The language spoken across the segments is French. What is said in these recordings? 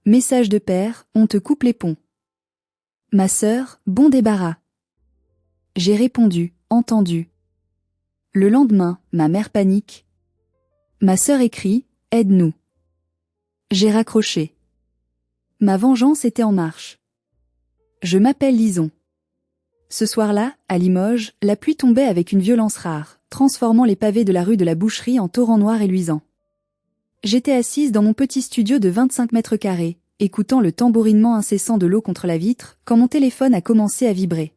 Message de père, on te coupe les ponts. Ma sœur, bon débarras. J'ai répondu, entendu. Le lendemain, ma mère panique. Ma sœur écrit, aide-nous. J'ai raccroché. Ma vengeance était en marche. Je m'appelle Lison. Ce soir-là, à Limoges, la pluie tombait avec une violence rare, transformant les pavés de la rue de la Boucherie en torrents noirs et luisants. J'étais assise dans mon petit studio de 25 mètres carrés, écoutant le tambourinement incessant de l'eau contre la vitre, quand mon téléphone a commencé à vibrer.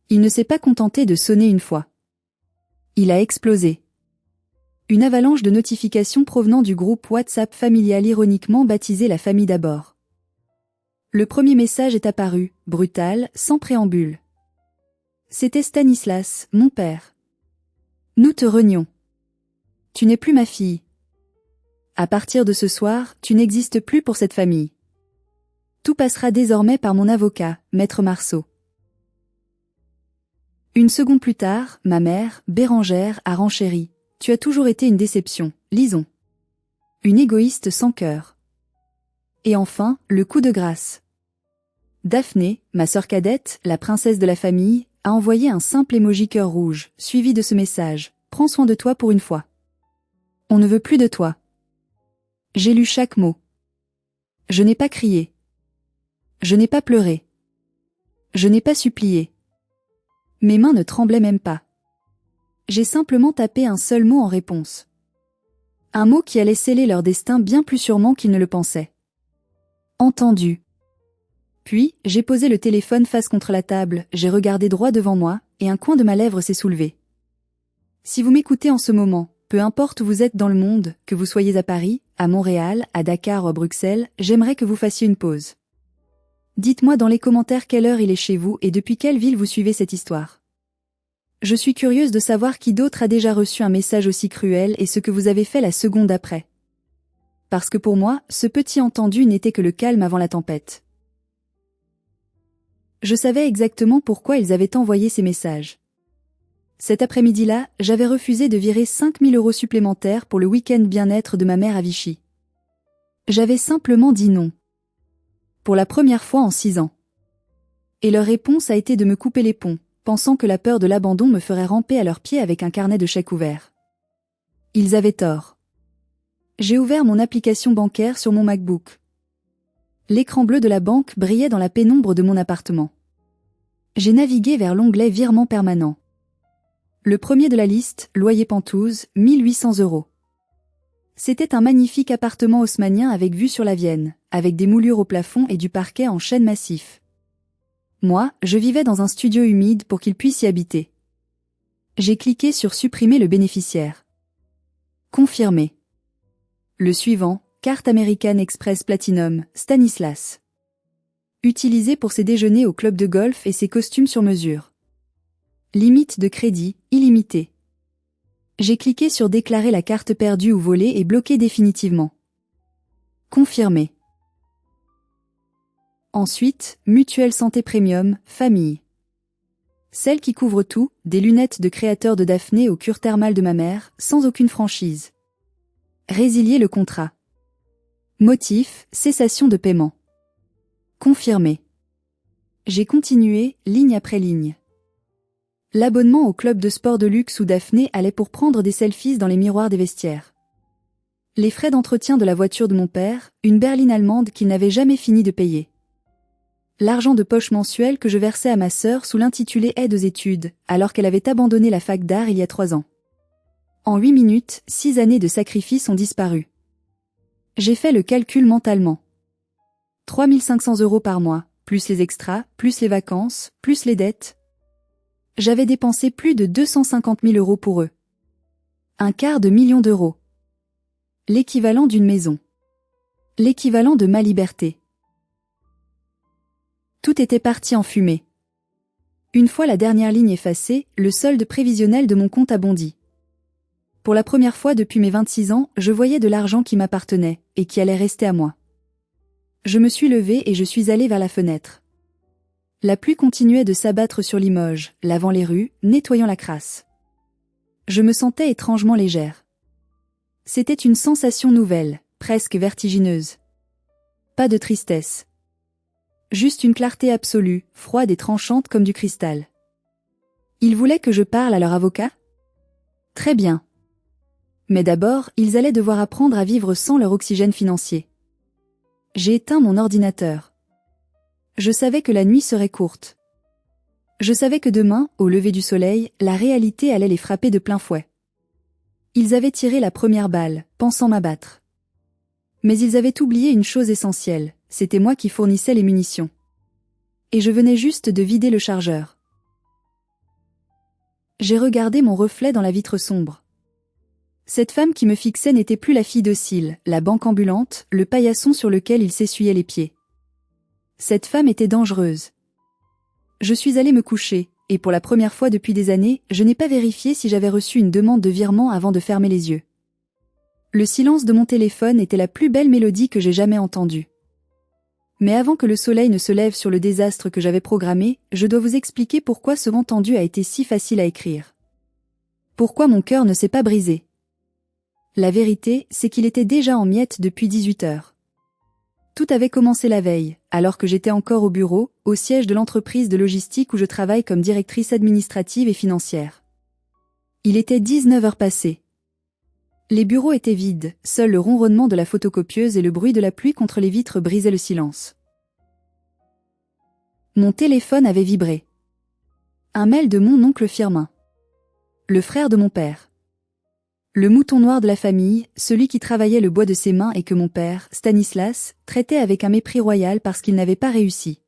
Il ne s'est pas contenté de sonner une fois. Il a explosé. Une avalanche de notifications provenant du groupe WhatsApp familial ironiquement baptisé la famille d'abord. Le premier message est apparu, brutal, sans préambule. C'était Stanislas, mon père. Nous te renions. Tu n'es plus ma fille. À partir de ce soir, tu n'existes plus pour cette famille. Tout passera désormais par mon avocat, Maître Marceau. Une seconde plus tard, ma mère, Bérangère, a renchéri. Tu as toujours été une déception, Lison. Une égoïste sans cœur. Et enfin, le coup de grâce. Daphné, ma sœur cadette, la princesse de la famille, a envoyé un simple émoji cœur rouge, suivi de ce message. Prends soin de toi pour une fois. On ne veut plus de toi. J'ai lu chaque mot. Je n'ai pas crié. Je n'ai pas pleuré. Je n'ai pas supplié. Mes mains ne tremblaient même pas. J'ai simplement tapé un seul mot en réponse. Un mot qui allait sceller leur destin bien plus sûrement qu'ils ne le pensaient. Entendu. Puis, j'ai posé le téléphone face contre la table, j'ai regardé droit devant moi, et un coin de ma lèvre s'est soulevé. Si vous m'écoutez en ce moment, peu importe où vous êtes dans le monde, que vous soyez à Paris, à Montréal, à Dakar ou à Bruxelles, j'aimerais que vous fassiez une pause. Dites-moi dans les commentaires quelle heure il est chez vous et depuis quelle ville vous suivez cette histoire. Je suis curieuse de savoir qui d'autre a déjà reçu un message aussi cruel et ce que vous avez fait la seconde après. Parce que pour moi, ce petit entendu n'était que le calme avant la tempête. Je savais exactement pourquoi ils avaient envoyé ces messages. Cet après-midi-là, j'avais refusé de virer 5 000 € supplémentaires pour le week-end bien-être de ma mère à Vichy. J'avais simplement dit non. Pour la première fois en 6 ans. Et leur réponse a été de me couper les ponts, pensant que la peur de l'abandon me ferait ramper à leurs pieds avec un carnet de chèques ouvert. Ils avaient tort. J'ai ouvert mon application bancaire sur mon MacBook. L'écran bleu de la banque brillait dans la pénombre de mon appartement. J'ai navigué vers l'onglet virement permanent. Le premier de la liste, loyer Pentouze, 1 800 €. C'était un magnifique appartement haussmannien avec vue sur la Vienne, avec des moulures au plafond et du parquet en chêne massif. Moi, je vivais dans un studio humide pour qu'il puisse y habiter. J'ai cliqué sur supprimer le bénéficiaire. Confirmer. Le suivant, carte American Express Platinum, Stanislas. Utilisé pour ses déjeuners au club de golf et ses costumes sur mesure. Limite de crédit, illimitée. J'ai cliqué sur déclarer la carte perdue ou volée et bloquer définitivement. Confirmer. Ensuite, mutuelle santé premium, famille. Celle qui couvre tout, des lunettes de créateur de Daphné aux cures thermales de ma mère, sans aucune franchise. Résilier le contrat. Motif, cessation de paiement. Confirmer. J'ai continué, ligne après ligne. L'abonnement au club de sport de luxe où Daphné allait pour prendre des selfies dans les miroirs des vestiaires. Les frais d'entretien de la voiture de mon père, une berline allemande qu'il n'avait jamais fini de payer. L'argent de poche mensuel que je versais à ma sœur sous l'intitulé aide aux études, alors qu'elle avait abandonné la fac d'art il y a 3 ans. En 8 minutes, 6 années de sacrifice ont disparu. J'ai fait le calcul mentalement. 3 500 € par mois, plus les extras, plus les vacances, plus les dettes. J'avais dépensé plus de 250 000 € pour eux. 250 000 €. L'équivalent d'une maison. L'équivalent de ma liberté. Tout était parti en fumée. Une fois la dernière ligne effacée, le solde prévisionnel de mon compte a bondi. Pour la première fois depuis mes 26 ans, je voyais de l'argent qui m'appartenait, et qui allait rester à moi. Je me suis levée et je suis allée vers la fenêtre. La pluie continuait de s'abattre sur Limoges, lavant les rues, nettoyant la crasse. Je me sentais étrangement légère. C'était une sensation nouvelle, presque vertigineuse. pas de tristesse. Juste une clarté absolue, froide et tranchante comme du cristal. Ils voulaient que je parle à leur avocat? Très bien. Mais d'abord, ils allaient devoir apprendre à vivre sans leur oxygène financier. J'ai éteint mon ordinateur. Je savais que la nuit serait courte. Je savais que demain, au lever du soleil, la réalité allait les frapper de plein fouet. Ils avaient tiré la première balle, pensant m'abattre. Mais ils avaient oublié une chose essentielle, c'était moi qui fournissais les munitions. Et je venais juste de vider le chargeur. J'ai regardé mon reflet dans la vitre sombre. Cette femme qui me fixait n'était plus la fille docile, la banque ambulante, le paillasson sur lequel il s'essuyait les pieds. Cette femme était dangereuse. Je suis allé me coucher, et pour la première fois depuis des années, je n'ai pas vérifié si j'avais reçu une demande de virement avant de fermer les yeux. Le silence de mon téléphone était la plus belle mélodie que j'ai jamais entendue. Mais avant que le soleil ne se lève sur le désastre que j'avais programmé, je dois vous expliquer pourquoi ce vent tendu a été si facile à écrire. Pourquoi mon cœur ne s'est pas brisé. La vérité, c'est qu'il était déjà en miettes depuis 18 heures. Tout avait commencé la veille, alors que j'étais encore au bureau, au siège de l'entreprise de logistique où je travaille comme directrice administrative et financière. Il était 19 heures passées. Les bureaux étaient vides, seul le ronronnement de la photocopieuse et le bruit de la pluie contre les vitres brisaient le silence. Mon téléphone avait vibré. Un mail de mon oncle Firmin. Le frère de mon père. Le mouton noir de la famille, celui qui travaillait le bois de ses mains et que mon père, Stanislas, traitait avec un mépris royal parce qu'il n'avait pas réussi.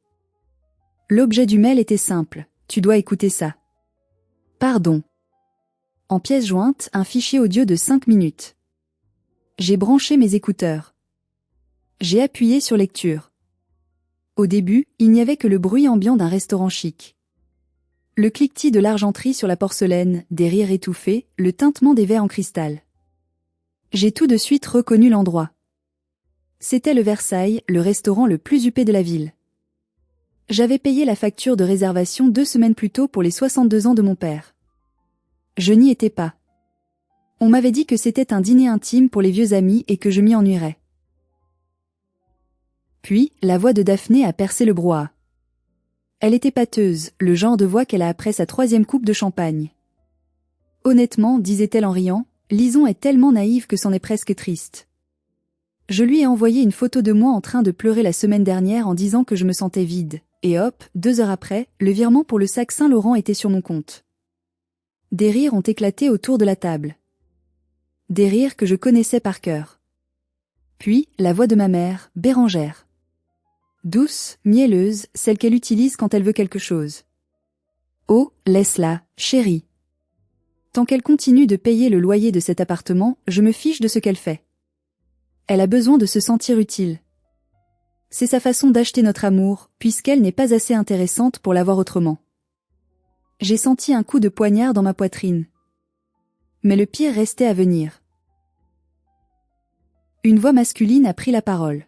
L'objet du mail était simple, tu dois écouter ça. Pardon. En pièce jointe, un fichier audio de 5 minutes. J'ai branché mes écouteurs. J'ai appuyé sur lecture. Au début, il n'y avait que le bruit ambiant d'un restaurant chic. Le cliquetis de l'argenterie sur la porcelaine, des rires étouffés, le tintement des verres en cristal. J'ai tout de suite reconnu l'endroit. C'était le Versailles, le restaurant le plus huppé de la ville. J'avais payé la facture de réservation 2 semaines plus tôt pour les 62 ans de mon père. Je n'y étais pas. On m'avait dit que c'était un dîner intime pour les vieux amis et que je m'y ennuierais. Puis, la voix de Daphné a percé le brouhaha. Elle était pâteuse, le genre de voix qu'elle a après sa 3e coupe de champagne. Honnêtement, disait-elle en riant, Lison est tellement naïve que c'en est presque triste. Je lui ai envoyé une photo de moi en train de pleurer la semaine dernière en disant que je me sentais vide, et hop, 2 heures après, le virement pour le sac Saint-Laurent était sur mon compte. Des rires ont éclaté autour de la table. Des rires que je connaissais par cœur. Puis, la voix de ma mère, Bérangère. Douce, mielleuse, celle qu'elle utilise quand elle veut quelque chose. Oh, laisse-la, chérie. Tant qu'elle continue de payer le loyer de cet appartement, je me fiche de ce qu'elle fait. Elle a besoin de se sentir utile. C'est sa façon d'acheter notre amour, puisqu'elle n'est pas assez intéressante pour l'avoir autrement. J'ai senti un coup de poignard dans ma poitrine. Mais le pire restait à venir. Une voix masculine a pris la parole.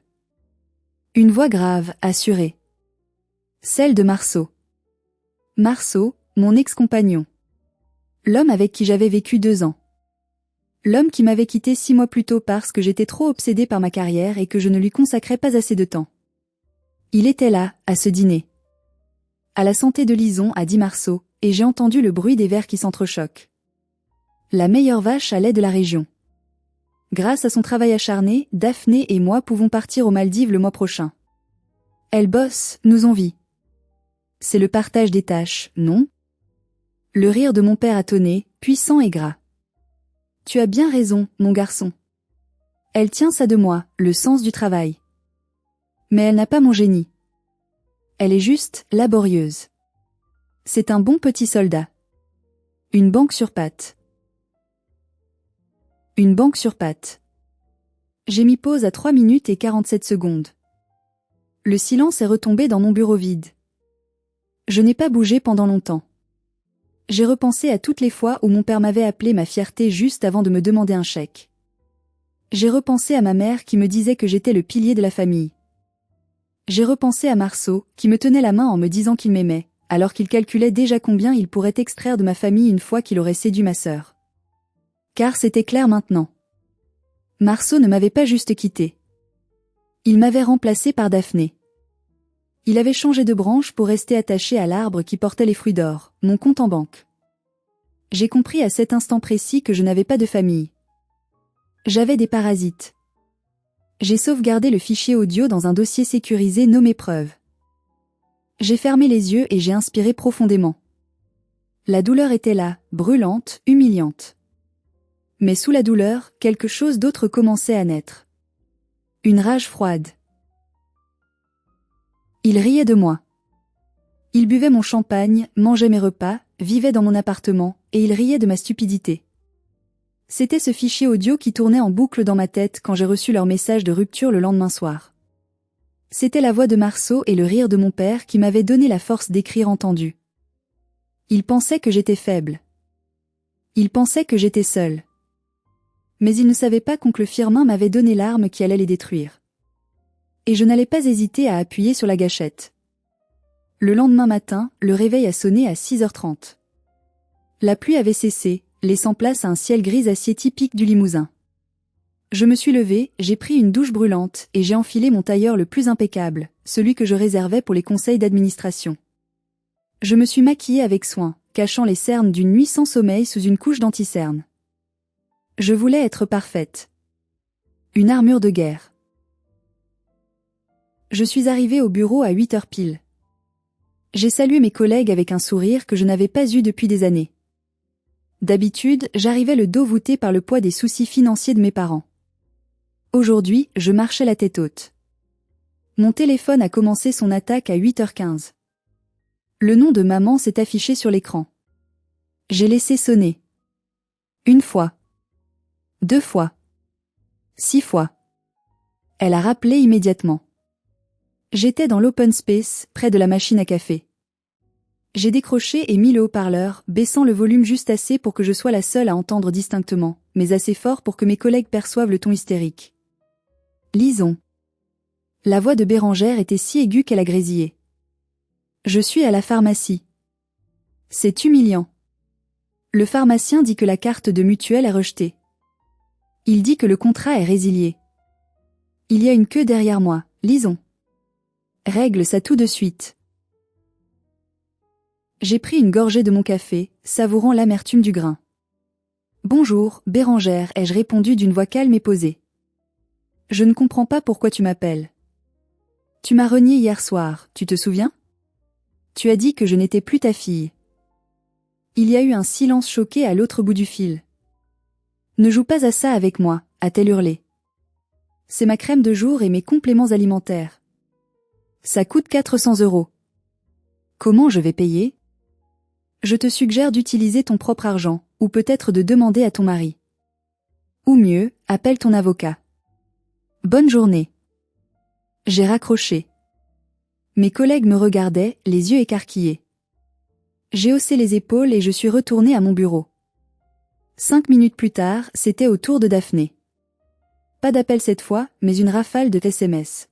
Une voix grave, assurée. Celle de Marceau. Marceau, mon ex-compagnon. L'homme avec qui j'avais vécu 2 ans. L'homme qui m'avait quitté 6 mois plus tôt parce que j'étais trop obsédée par ma carrière et que je ne lui consacrais pas assez de temps. Il était là, à ce dîner. À la santé de Lison, a dit Marceau, et j'ai entendu le bruit des verres qui s'entrechoquent. La meilleure vache à lait de la région. Grâce à son travail acharné, Daphné et moi pouvons partir aux Maldives le mois prochain. Elle bosse, nous on vit. C'est le partage des tâches, non? Le rire de mon père a tonné, puissant et gras. Tu as bien raison, mon garçon. Elle tient ça de moi, le sens du travail. Mais elle n'a pas mon génie. Elle est juste laborieuse. C'est un bon petit soldat. Une banque sur pattes. Une banque sur pattes. J'ai mis pause à 3 minutes et 47 secondes. Le silence est retombé dans mon bureau vide. Je n'ai pas bougé pendant longtemps. J'ai repensé à toutes les fois où mon père m'avait appelé ma fierté juste avant de me demander un chèque. J'ai repensé à ma mère qui me disait que j'étais le pilier de la famille. J'ai repensé à Marceau, qui me tenait la main en me disant qu'il m'aimait, alors qu'il calculait déjà combien il pourrait extraire de ma famille une fois qu'il aurait séduit ma sœur. Car c'était clair maintenant. Marceau ne m'avait pas juste quitté. Il m'avait remplacé par Daphné. Il avait changé de branche pour rester attaché à l'arbre qui portait les fruits d'or, mon compte en banque. J'ai compris à cet instant précis que je n'avais pas de famille. J'avais des parasites. J'ai sauvegardé le fichier audio dans un dossier sécurisé nommé preuve. J'ai fermé les yeux et j'ai inspiré profondément. La douleur était là, brûlante, humiliante. Mais sous la douleur, quelque chose d'autre commençait à naître. Une rage froide. Il riait de moi. Il buvait mon champagne, mangeait mes repas, vivait dans mon appartement, et il riait de ma stupidité. C'était ce fichier audio qui tournait en boucle dans ma tête quand j'ai reçu leur message de rupture le lendemain soir. C'était la voix de Marceau et le rire de mon père qui m'avaient donné la force d'écrire entendu. Il pensait que j'étais faible. Il pensait que j'étais seule. Mais il ne savait pas qu'oncle Firmin m'avait donné l'arme qui allait les détruire. Et je n'allais pas hésiter à appuyer sur la gâchette. Le lendemain matin, le réveil a sonné à 6h30. La pluie avait cessé, laissant place à un ciel gris acier typique du Limousin. Je me suis levée, j'ai pris une douche brûlante et j'ai enfilé mon tailleur le plus impeccable, celui que je réservais pour les conseils d'administration. Je me suis maquillée avec soin, cachant les cernes d'une nuit sans sommeil sous une couche d'anti-cernes. Je voulais être parfaite. Une armure de guerre. Je suis arrivée au bureau à 8h pile. J'ai salué mes collègues avec un sourire que je n'avais pas eu depuis des années. D'habitude, j'arrivais le dos voûté par le poids des soucis financiers de mes parents. Aujourd'hui, je marchais la tête haute. Mon téléphone a commencé son attaque à 8h15. Le nom de maman s'est affiché sur l'écran. J'ai laissé sonner. 1 fois. 2 fois. 6 fois. Elle a rappelé immédiatement. J'étais dans l'open space, près de la machine à café. J'ai décroché et mis le haut-parleur, baissant le volume juste assez pour que je sois la seule à entendre distinctement, mais assez fort pour que mes collègues perçoivent le ton hystérique. Lisons. La voix de Bérangère était si aiguë qu'elle a grésillé. Je suis à la pharmacie. C'est humiliant. Le pharmacien dit que la carte de mutuelle est rejetée. Il dit que le contrat est résilié. Il y a une queue derrière moi, lisons. Règle ça tout de suite. J'ai pris une gorgée de mon café, savourant l'amertume du grain. Bonjour, Bérangère, ai-je répondu d'une voix calme et posée. Je ne comprends pas pourquoi tu m'appelles. Tu m'as renié hier soir, tu te souviens? Tu as dit que je n'étais plus ta fille. Il y a eu un silence choqué à l'autre bout du fil. Ne joue pas à ça avec moi, a-t-elle hurlé. C'est ma crème de jour et mes compléments alimentaires. Ça coûte 400 €. Comment je vais payer? Je te suggère d'utiliser ton propre argent, ou peut-être de demander à ton mari. Ou mieux, appelle ton avocat. Bonne journée. J'ai raccroché. Mes collègues me regardaient, les yeux écarquillés. J'ai haussé les épaules et je suis retournée à mon bureau. 5 minutes plus tard, c'était au tour de Daphné. Pas d'appel cette fois, mais une rafale de SMS.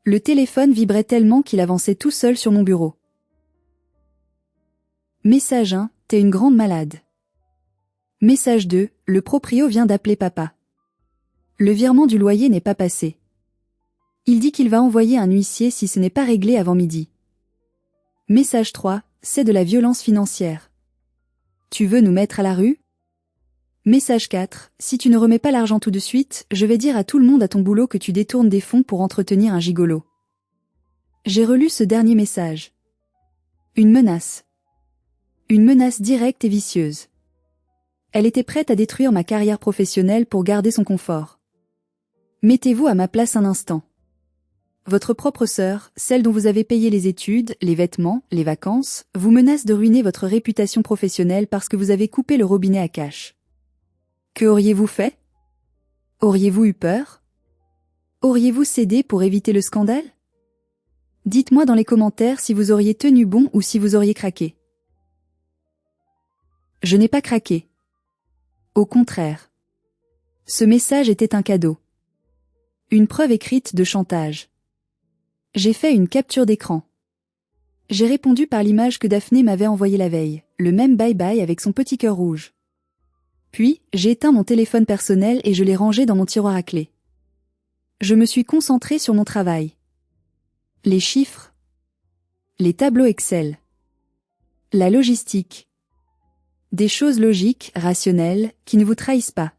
Le téléphone vibrait tellement qu'il avançait tout seul sur mon bureau. Message 1, t'es une grande malade. Message 2, le proprio vient d'appeler papa. Le virement du loyer n'est pas passé. Il dit qu'il va envoyer un huissier si ce n'est pas réglé avant midi. Message 3, c'est de la violence financière. Tu veux nous mettre à la rue? Message 4, si tu ne remets pas l'argent tout de suite, je vais dire à tout le monde à ton boulot que tu détournes des fonds pour entretenir un gigolo. J'ai relu ce dernier message. Une menace. Une menace directe et vicieuse. Elle était prête à détruire ma carrière professionnelle pour garder son confort. Mettez-vous à ma place un instant. Votre propre sœur, celle dont vous avez payé les études, les vêtements, les vacances, vous menace de ruiner votre réputation professionnelle parce que vous avez coupé le robinet à cash. Que auriez-vous fait? Auriez-vous eu peur? Auriez-vous cédé pour éviter le scandale? Dites-moi dans les commentaires si vous auriez tenu bon ou si vous auriez craqué. Je n'ai pas craqué. Au contraire. Ce message était un cadeau. Une preuve écrite de chantage. J'ai fait une capture d'écran. J'ai répondu par l'image que Daphné m'avait envoyée la veille, le même bye-bye avec son petit cœur rouge. Puis, j'ai éteint mon téléphone personnel et je l'ai rangé dans mon tiroir à clés. Je me suis concentrée sur mon travail. Les chiffres. Les tableaux Excel. La logistique. Des choses logiques, rationnelles, qui ne vous trahissent pas.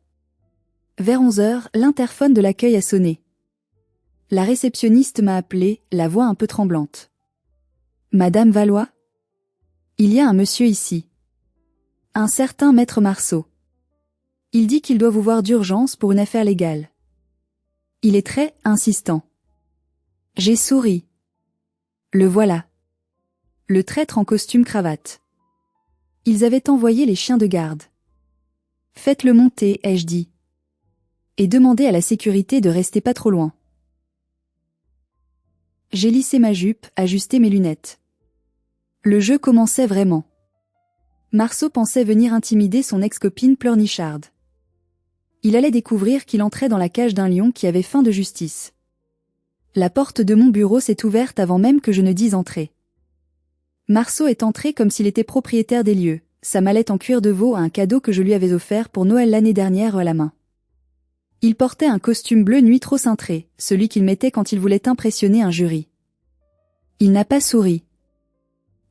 Vers 11 heures, l'interphone de l'accueil a sonné. La réceptionniste m'a appelé, la voix un peu tremblante. Madame Valois? Il y a un monsieur ici. Un certain maître Marceau. Il dit qu'il doit vous voir d'urgence pour une affaire légale. Il est très insistant. J'ai souri. Le voilà. Le traître en costume cravate. Ils avaient envoyé les chiens de garde. Faites-le monter, ai-je dit. Et demandez à la sécurité de rester pas trop loin. J'ai lissé ma jupe, ajusté mes lunettes. Le jeu commençait vraiment. Marceau pensait venir intimider son ex-copine pleurnicharde. Il allait découvrir qu'il entrait dans la cage d'un lion qui avait faim de justice. La porte de mon bureau s'est ouverte avant même que je ne dise entrer. Marceau est entré comme s'il était propriétaire des lieux, sa mallette en cuir de veau à un cadeau que je lui avais offert pour Noël l'année dernière à la main. Il portait un costume bleu nuit trop cintré, celui qu'il mettait quand il voulait impressionner un jury. Il n'a pas souri.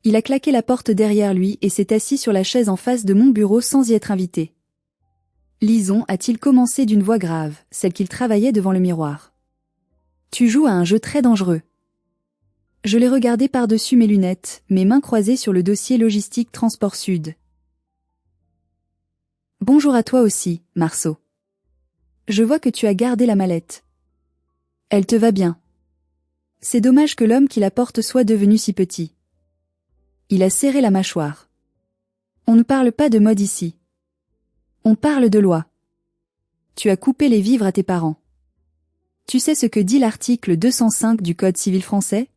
Il a claqué la porte derrière lui et s'est assis sur la chaise en face de mon bureau sans y être invité. Lison, a-t-il commencé d'une voix grave, celle qu'il travaillait devant le miroir. Tu joues à un jeu très dangereux. Je l'ai regardé par-dessus mes lunettes, mes mains croisées sur le dossier logistique Transport Sud. Bonjour à toi aussi, Marceau. Je vois que tu as gardé la mallette. Elle te va bien. C'est dommage que l'homme qui la porte soit devenu si petit. Il a serré la mâchoire. On ne parle pas de mode ici. On parle de loi. Tu as coupé les vivres à tes parents. Tu sais ce que dit l'article 205 du Code civil français?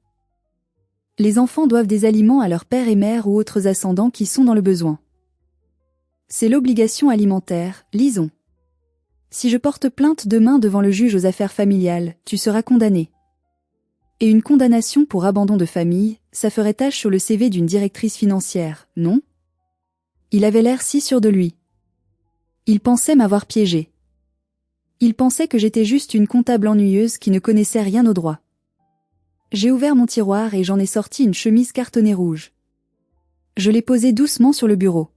Les enfants doivent des aliments à leur père et mère ou autres ascendants qui sont dans le besoin. C'est l'obligation alimentaire, lisons. Si je porte plainte demain devant le juge aux affaires familiales, tu seras condamné. Et une condamnation pour abandon de famille, ça ferait tache sur le CV d'une directrice financière, non? Il avait l'air si sûr de lui. Il pensait m'avoir piégé. Il pensait que j'étais juste une comptable ennuyeuse qui ne connaissait rien au droit. J'ai ouvert mon tiroir et j'en ai sorti une chemise cartonnée rouge. Je l'ai posée doucement sur le bureau.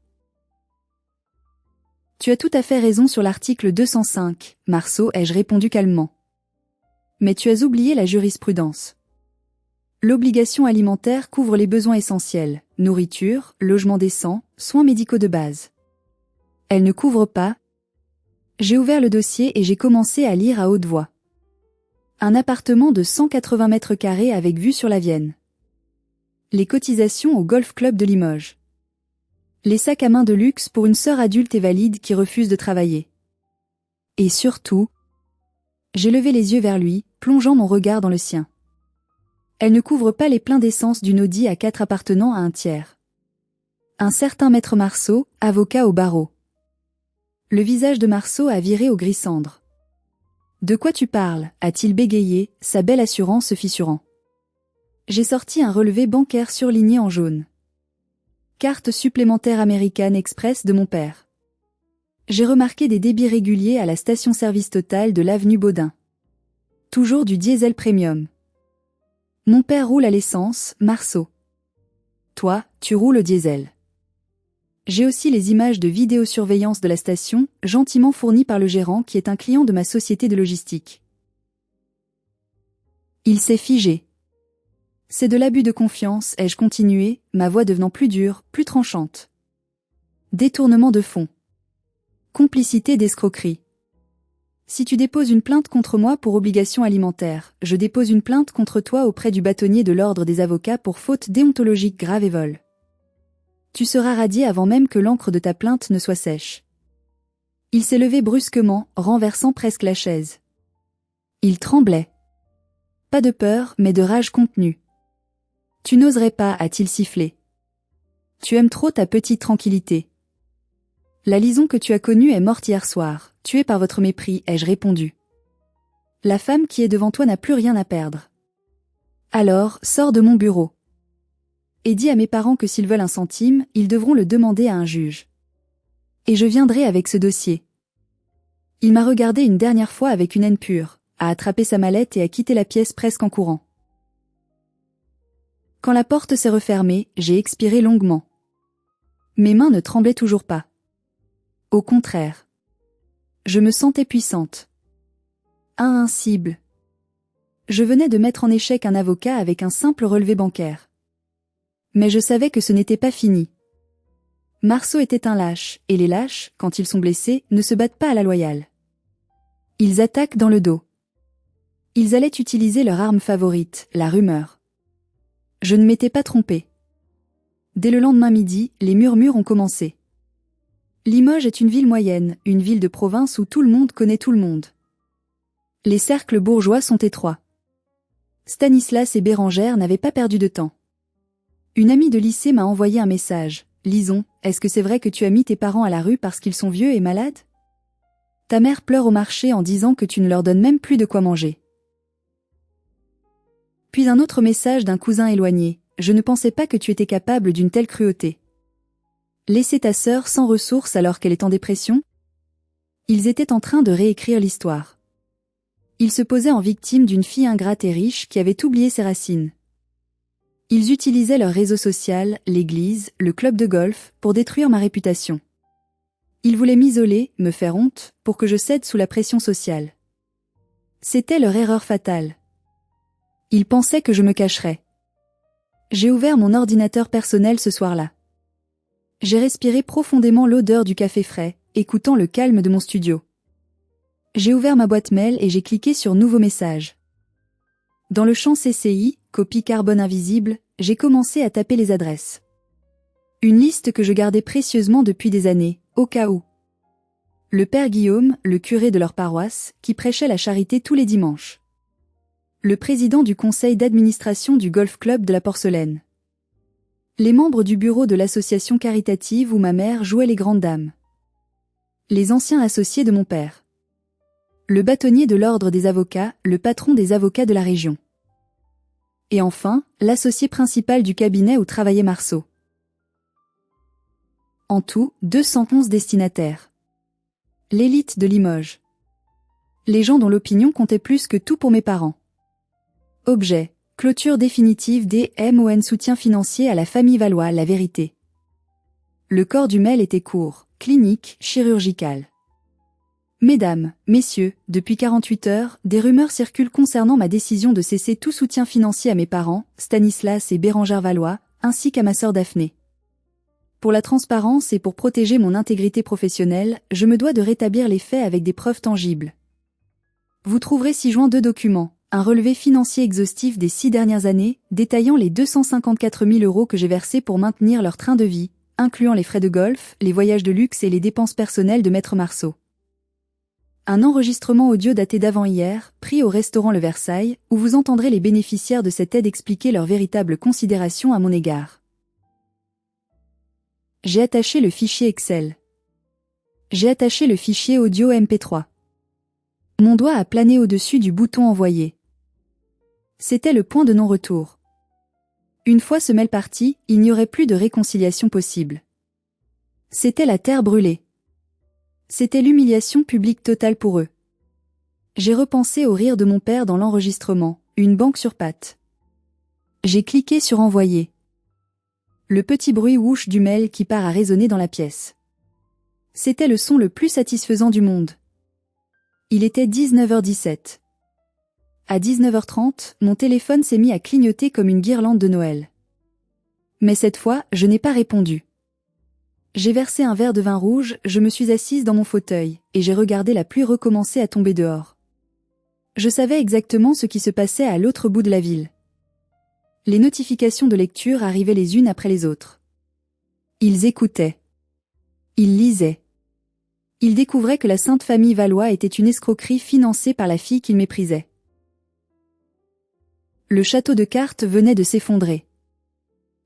Tu as tout à fait raison sur l'article 205, Marceau, ai-je répondu calmement. Mais tu as oublié la jurisprudence. L'obligation alimentaire couvre les besoins essentiels, nourriture, logement décent, soins médicaux de base. Elle ne couvre pas. J'ai ouvert le dossier et j'ai commencé à lire à haute voix. Un appartement de 180 mètres carrés avec vue sur la Vienne. Les cotisations au Golf Club de Limoges. Les sacs à main de luxe pour une sœur adulte et valide qui refuse de travailler. Et surtout, j'ai levé les yeux vers lui, plongeant mon regard dans le sien. Elle ne couvre pas les pleins d'essence d'une Audi A4 appartenant à un tiers. Un certain maître Marceau, avocat au barreau. Le visage de Marceau a viré au gris cendre. De quoi tu parles, a-t-il bégayé, sa belle assurance se fissurant. J'ai sorti un relevé bancaire surligné en jaune. Carte supplémentaire American Express de mon père. J'ai remarqué des débits réguliers à la station-service Total de l'avenue Baudin. Toujours du diesel premium. Mon père roule à l'essence, Marceau. Toi, tu roules au diesel. J'ai aussi les images de vidéosurveillance de la station, gentiment fournies par le gérant qui est un client de ma société de logistique. Il s'est figé. C'est de l'abus de confiance, ai-je continué, ma voix devenant plus dure, plus tranchante. Détournement de fonds. Complicité d'escroquerie. Si tu déposes une plainte contre moi pour obligation alimentaire, je dépose une plainte contre toi auprès du bâtonnier de l'ordre des avocats pour faute déontologique grave et vol. Tu seras radié avant même que l'encre de ta plainte ne soit sèche. Il s'est levé brusquement, renversant presque la chaise. Il tremblait. Pas de peur, mais de rage contenue. Tu n'oserais pas, a-t-il sifflé. Tu aimes trop ta petite tranquillité. La Lison que tu as connue est morte hier soir, tuée par votre mépris, ai-je répondu. La femme qui est devant toi n'a plus rien à perdre. Alors, sors de mon bureau. Et dis à mes parents que s'ils veulent un centime, ils devront le demander à un juge. Et je viendrai avec ce dossier. Il m'a regardé une dernière fois avec une haine pure, a attrapé sa mallette et a quitté la pièce presque en courant. Quand la porte s'est refermée, j'ai expiré longuement. Mes mains ne tremblaient toujours pas. Au contraire. Je me sentais puissante. Invincible. Je venais de mettre en échec un avocat avec un simple relevé bancaire. Mais je savais que ce n'était pas fini. Marceau était un lâche, et les lâches, quand ils sont blessés, ne se battent pas à la loyale. Ils attaquent dans le dos. Ils allaient utiliser leur arme favorite, la rumeur. Je ne m'étais pas trompée. Dès le lendemain midi, les murmures ont commencé. Limoges est une ville moyenne, une ville de province où tout le monde connaît tout le monde. Les cercles bourgeois sont étroits. Stanislas et Bérengère n'avaient pas perdu de temps. Une amie de lycée m'a envoyé un message. « Lison, est-ce que c'est vrai que tu as mis tes parents à la rue parce qu'ils sont vieux et malades ? Ta mère pleure au marché en disant que tu ne leur donnes même plus de quoi manger. » Puis un autre message d'un cousin éloigné. « Je ne pensais pas que tu étais capable d'une telle cruauté. Laisser ta sœur sans ressources alors qu'elle est en dépression ?» Ils étaient en train de réécrire l'histoire. Ils se posaient en victime d'une fille ingrate et riche qui avait oublié ses racines. Ils utilisaient leur réseau social, l'église, le club de golf, pour détruire ma réputation. Ils voulaient m'isoler, me faire honte, pour que je cède sous la pression sociale. C'était leur erreur fatale. Ils pensaient que je me cacherais. J'ai ouvert mon ordinateur personnel ce soir-là. J'ai respiré profondément l'odeur du café frais, écoutant le calme de mon studio. J'ai ouvert ma boîte mail et j'ai cliqué sur Nouveaux messages. Dans le champ CCI, copie carbone invisible, j'ai commencé à taper les adresses. Une liste que je gardais précieusement depuis des années, au cas où. Le père Guillaume, le curé de leur paroisse, qui prêchait la charité tous les dimanches. Le président du conseil d'administration du golf club de la Porcelaine. Les membres du bureau de l'association caritative où ma mère jouait les grandes dames. Les anciens associés de mon père. Le bâtonnier de l'ordre des avocats, le patron des avocats de la région. Et enfin, l'associé principal du cabinet où travaillait Marceau. En tout, 211 destinataires. L'élite de Limoges. Les gens dont l'opinion comptait plus que tout pour mes parents. Objet, clôture définitive des MON soutien financier à la famille Valois, la vérité. Le corps du mail était court, clinique, chirurgical. Mesdames, messieurs, depuis 48 heures, des rumeurs circulent concernant ma décision de cesser tout soutien financier à mes parents, Stanislas et Bérengère Valois, ainsi qu'à ma sœur Daphné. Pour la transparence et pour protéger mon intégrité professionnelle, je me dois de rétablir les faits avec des preuves tangibles. Vous trouverez ci-joint 2 documents, un relevé financier exhaustif des 6 dernières années, détaillant les 254 000 € que j'ai versés pour maintenir leur train de vie, incluant les frais de golf, les voyages de luxe et les dépenses personnelles de Maître Marceau. Un enregistrement audio daté d'avant-hier, pris au restaurant Le Versailles, où vous entendrez les bénéficiaires de cette aide expliquer leur véritable considération à mon égard. J'ai attaché le fichier Excel. J'ai attaché le fichier audio MP3. Mon doigt a plané au-dessus du bouton envoyer. C'était le point de non-retour. Une fois ce mail parti, il n'y aurait plus de réconciliation possible. C'était la terre brûlée. C'était l'humiliation publique totale pour eux. J'ai repensé au rire de mon père dans l'enregistrement, une banque sur pattes. J'ai cliqué sur envoyer. Le petit bruit whoosh du mail qui part à résonner dans la pièce. C'était le son le plus satisfaisant du monde. Il était 19h17. À 19h30, mon téléphone s'est mis à clignoter comme une guirlande de Noël. Mais cette fois, je n'ai pas répondu. J'ai versé un verre de vin rouge, je me suis assise dans mon fauteuil, et j'ai regardé la pluie recommencer à tomber dehors. Je savais exactement ce qui se passait à l'autre bout de la ville. Les notifications de lecture arrivaient les unes après les autres. Ils écoutaient. Ils lisaient. Ils découvraient que la Sainte Famille Valois était une escroquerie financée par la fille qu'ils méprisaient. Le château de cartes venait de s'effondrer.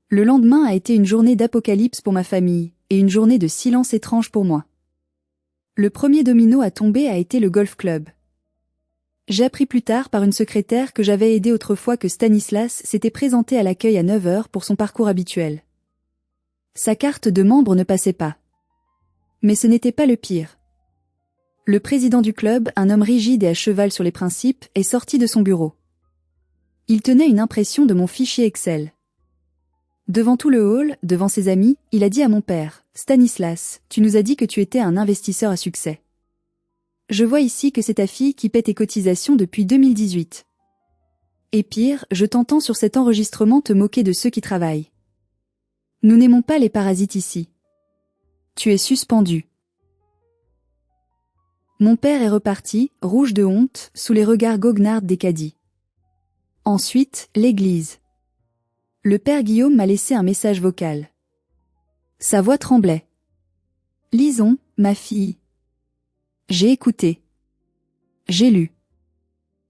Le lendemain a été une journée d'apocalypse pour ma famille, et une journée de silence étrange pour moi. Le premier domino à tomber a été le golf club. J'ai appris plus tard par une secrétaire que j'avais aidé autrefois que Stanislas s'était présenté à l'accueil à 9h pour son parcours habituel. Sa carte de membre ne passait pas. Mais ce n'était pas le pire. Le président du club, un homme rigide et à cheval sur les principes, est sorti de son bureau. Il tenait une impression de mon fichier Excel. Devant tout le hall, devant ses amis, il a dit à mon père, « Stanislas, tu nous as dit que tu étais un investisseur à succès. Je vois ici que c'est ta fille qui paie tes cotisations depuis 2018. Et pire, je t'entends sur cet enregistrement te moquer de ceux qui travaillent. Nous n'aimons pas les parasites ici. Tu es suspendu. » Mon père est reparti, rouge de honte, sous les regards goguenards des caddies. Ensuite, l'église. Le père Guillaume m'a laissé un message vocal. Sa voix tremblait. « Lisons, ma fille. » J'ai écouté. J'ai lu.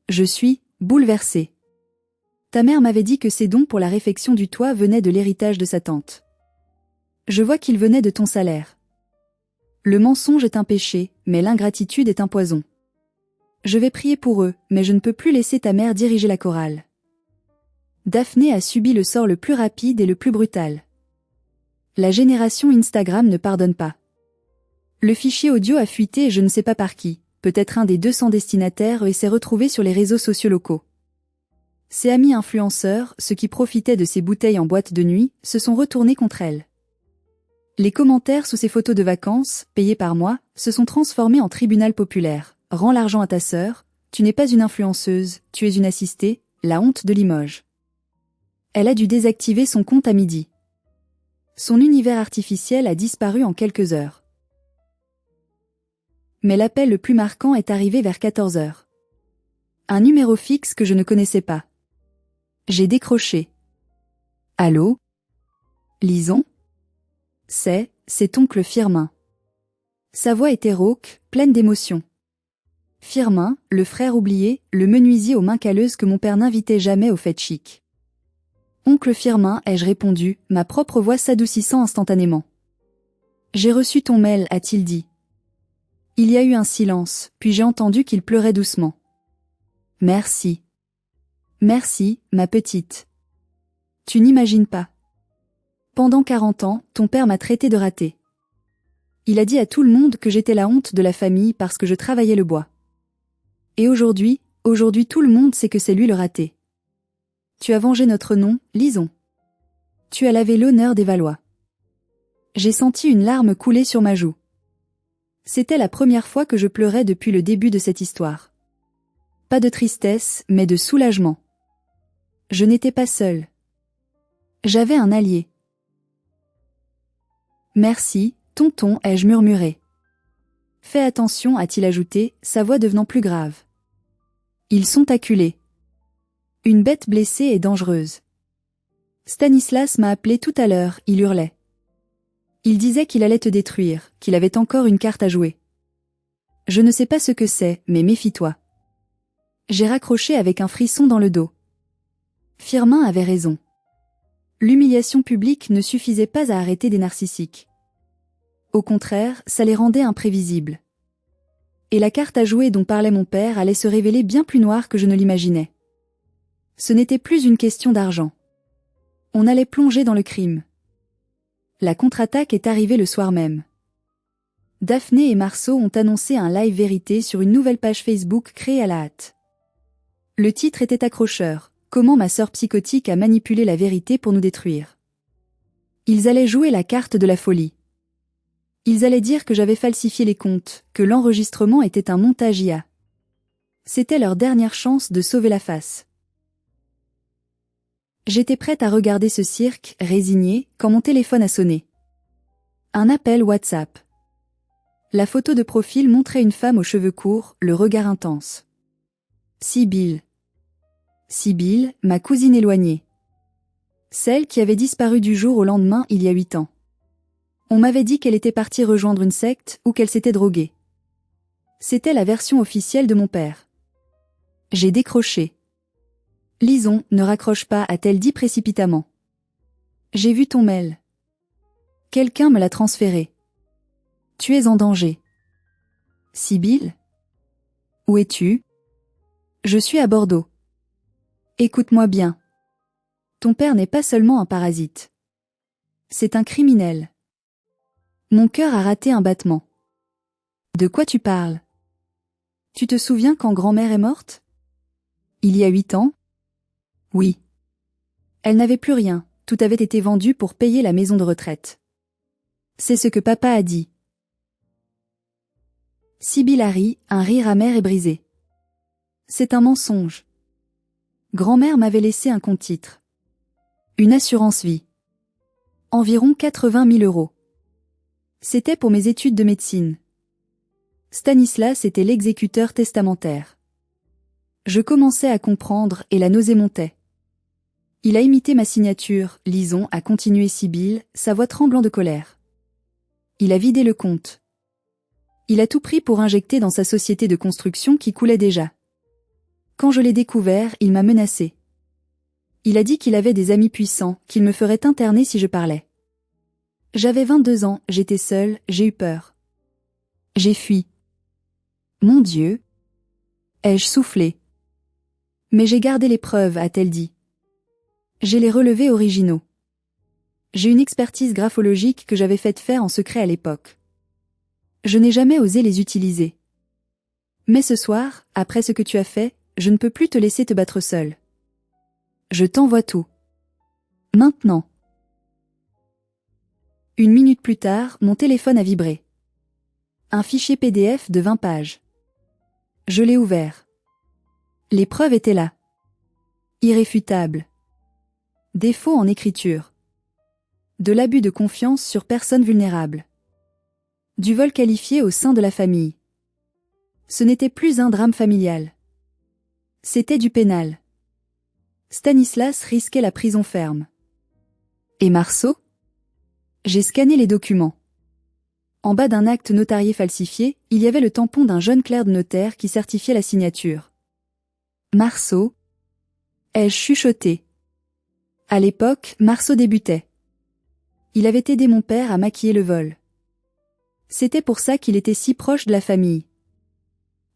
Je suis bouleversée. Ta mère m'avait dit que ces dons pour la réfection du toit venaient de l'héritage de sa tante. Je vois qu'ils venaient de ton salaire. Le mensonge est un péché, mais l'ingratitude est un poison. Je vais prier pour eux, mais je ne peux plus laisser ta mère diriger la chorale. Daphné a subi le sort le plus rapide et le plus brutal. La génération Instagram ne pardonne pas. Le fichier audio a fuité et je ne sais pas par qui, peut-être un des 200 destinataires et s'est retrouvé sur les réseaux sociaux locaux. Ses amis influenceurs, ceux qui profitaient de ses bouteilles en boîte de nuit, se sont retournés contre elle. Les commentaires sous ses photos de vacances, payées par mois, se sont transformés en tribunal populaire. Rends l'argent à ta sœur, tu n'es pas une influenceuse, tu es une assistée, la honte de Limoges. Elle a dû désactiver son compte à midi. Son univers artificiel a disparu en quelques heures. Mais l'appel le plus marquant est arrivé vers 14 heures. Un numéro fixe que je ne connaissais pas. J'ai décroché. Allô? Lison? C'est oncle Firmin. Sa voix était rauque, pleine d'émotion. Firmin, le frère oublié, le menuisier aux mains calleuses que mon père n'invitait jamais aux fêtes chic. Oncle Firmin, ai-je répondu, ma propre voix s'adoucissant instantanément. J'ai reçu ton mail, a-t-il dit. Il y a eu un silence, puis j'ai entendu qu'il pleurait doucement. Merci. Merci, ma petite. Tu n'imagines pas. Pendant 40 ans, ton père m'a traité de raté. Il a dit à tout le monde que j'étais la honte de la famille parce que je travaillais le bois. Et aujourd'hui tout le monde sait que c'est lui le raté. Tu as vengé notre nom, Lison. Tu as lavé l'honneur des Valois. J'ai senti une larme couler sur ma joue. C'était la première fois que je pleurais depuis le début de cette histoire. Pas de tristesse, mais de soulagement. Je n'étais pas seule. J'avais un allié. Merci, tonton, ai-je murmuré. Fais attention, a-t-il ajouté, sa voix devenant plus grave. Ils sont acculés. Une bête blessée est dangereuse. Stanislas m'a appelé tout à l'heure, il hurlait. Il disait qu'il allait te détruire, qu'il avait encore une carte à jouer. Je ne sais pas ce que c'est, mais méfie-toi. J'ai raccroché avec un frisson dans le dos. Firmin avait raison. L'humiliation publique ne suffisait pas à arrêter des narcissiques. Au contraire, ça les rendait imprévisibles. Et la carte à jouer dont parlait mon père allait se révéler bien plus noire que je ne l'imaginais. Ce n'était plus une question d'argent. On allait plonger dans le crime. La contre-attaque est arrivée le soir même. Daphné et Marceau ont annoncé un live vérité sur une nouvelle page Facebook créée à la hâte. Le titre était accrocheur, « Comment ma sœur psychotique a manipulé la vérité pour nous détruire ». Ils allaient jouer la carte de la folie. Ils allaient dire que j'avais falsifié les comptes, que l'enregistrement était un montage IA. C'était leur dernière chance de sauver la face. J'étais prête à regarder ce cirque, résignée, quand mon téléphone a sonné. Un appel WhatsApp. La photo de profil montrait une femme aux cheveux courts, le regard intense. Sibylle. Sibylle, ma cousine éloignée. Celle qui avait disparu du jour au lendemain il y a 8 ans. On m'avait dit qu'elle était partie rejoindre une secte ou qu'elle s'était droguée. C'était la version officielle de mon père. J'ai décroché. Lison, ne raccroche pas, a-t-elle dit précipitamment. J'ai vu ton mail. Quelqu'un me l'a transféré. Tu es en danger. Sibylle? Où es-tu? Je suis à Bordeaux. Écoute-moi bien. Ton père n'est pas seulement un parasite. C'est un criminel. Mon cœur a raté un battement. De quoi tu parles? Tu te souviens quand grand-mère est morte? Il y a 8 ans? Oui. Elle n'avait plus rien, tout avait été vendu pour payer la maison de retraite. C'est ce que papa a dit. Sibylle a ri, un rire amer et brisé. C'est un mensonge. Grand-mère m'avait laissé un compte-titres. Une assurance vie. Environ 80 000 euros. C'était pour mes études de médecine. Stanislas était l'exécuteur testamentaire. Je commençais à comprendre et la nausée montait. Il a imité ma signature, lisons, a continué Sibylle, sa voix tremblant de colère. Il a vidé le compte. Il a tout pris pour injecter dans sa société de construction qui coulait déjà. Quand je l'ai découvert, il m'a menacé. Il a dit qu'il avait des amis puissants, qu'il me ferait interner si je parlais. J'avais 22 ans, j'étais seule, j'ai eu peur. J'ai fui. Mon Dieu! Ai-je soufflé? Mais j'ai gardé les preuves, a-t-elle dit. J'ai les relevés originaux. J'ai une expertise graphologique que j'avais faite faire en secret à l'époque. Je n'ai jamais osé les utiliser. Mais ce soir, après ce que tu as fait, je ne peux plus te laisser te battre seule. Je t'envoie tout. Maintenant. 1 minute plus tard, mon téléphone a vibré. Un fichier PDF de 20 pages. Je l'ai ouvert. Les preuves étaient là. Irréfutables. Défaut en écriture. De l'abus de confiance sur personne vulnérable. Du vol qualifié au sein de la famille. Ce n'était plus un drame familial. C'était du pénal. Stanislas risquait la prison ferme. Et Marceau? J'ai scanné les documents. En bas d'un acte notarié falsifié, il y avait le tampon d'un jeune clerc de notaire qui certifiait la signature. Marceau? Ai-je chuchoté? À l'époque, Marceau débutait. Il avait aidé mon père à maquiller le vol. C'était pour ça qu'il était si proche de la famille.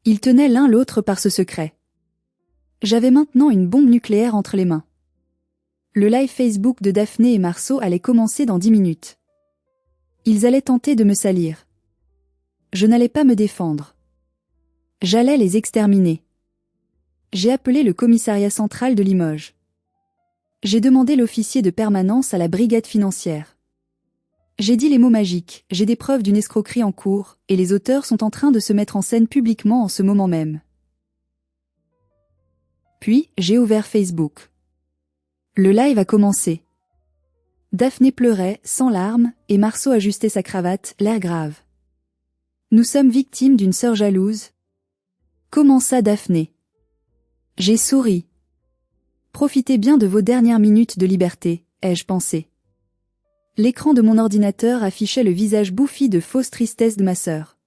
Ils tenaient l'un l'autre par ce secret. J'avais maintenant une bombe nucléaire entre les mains. Le live Facebook de Daphné et Marceau allait commencer dans 10 minutes. Ils allaient tenter de me salir. Je n'allais pas me défendre. J'allais les exterminer. J'ai appelé le commissariat central de Limoges. J'ai demandé l'officier de permanence à la brigade financière. J'ai dit les mots magiques, j'ai des preuves d'une escroquerie en cours, et les auteurs sont en train de se mettre en scène publiquement en ce moment même. Puis, j'ai ouvert Facebook. Le live a commencé. Daphné pleurait, sans larmes, et Marceau ajustait sa cravate, l'air grave. Nous sommes victimes d'une sœur jalouse. Commença Daphné. J'ai souri. Profitez bien de vos dernières minutes de liberté, ai-je pensé. L'écran de mon ordinateur affichait le visage bouffi de fausse tristesse de ma sœur.